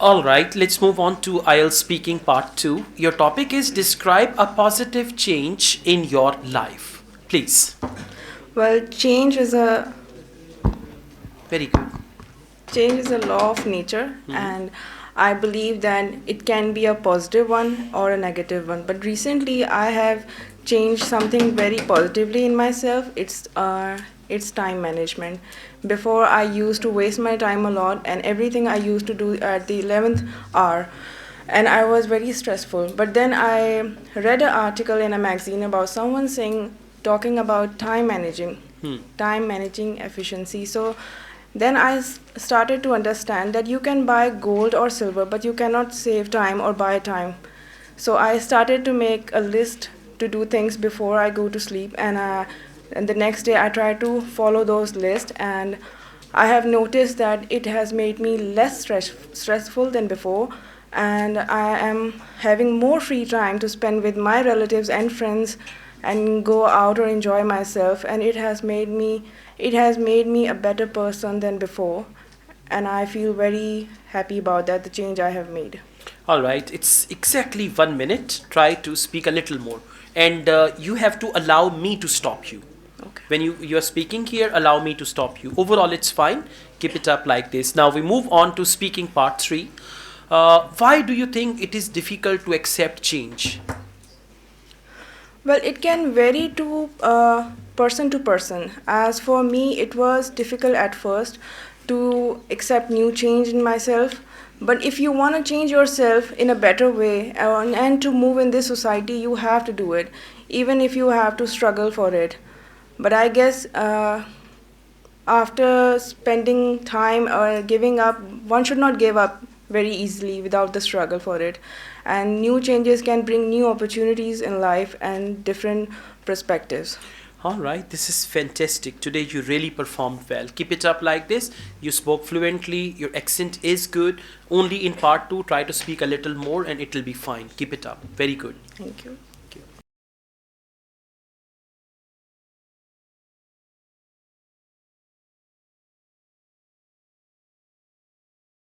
All right, let's move on to Ielts speaking part 2. Your topic is describe a positive change in your life. Please. Well, Very good. change is a law of nature, Mhm. and I believe that it can be a positive one or a negative one. But recently, I have changed something very positively in myself. It's time management. Before, I used to waste my time a lot, and everything I used to do at the 11th hour, and I was very stressful. But then I read an article in a magazine about someone saying, talking about Hmm. time managing efficiency. So then started to understand that you can buy gold or silver, but you cannot save time or buy time. So I started to make a list to do things before I go to sleep, and the next day I try to follow those lists, and I have noticed that it has made me less stressful than before, and I am having more free time to spend with my relatives and friends and go out or enjoy myself, and it has made me a better person than before, and I feel very happy about that, the change I have made. All right, it's exactly 1 minute. Try to speak a little more. And you have to allow me to stop you. Okay. When you're speaking here, allow me to stop you. Overall, it's fine. Keep it up like this. Now we move on to speaking part 3. Why do you think it is difficult to accept change? Well, it can vary person to person. As for me, it was difficult at first to accept new change in myself. But if you want to change yourself in a better way and to move in this society, you have to do it, even if you have to struggle for it. But I guess after spending time or giving up, one should not give up very easily without the struggle for it. And new changes can bring new opportunities in life and different perspectives. All right, this is fantastic. Today you really performed well. Keep it up like this. You spoke fluently, your accent is good. Only in part 2, try to speak a little more and it will be fine. Keep it up. Very good. Thank you.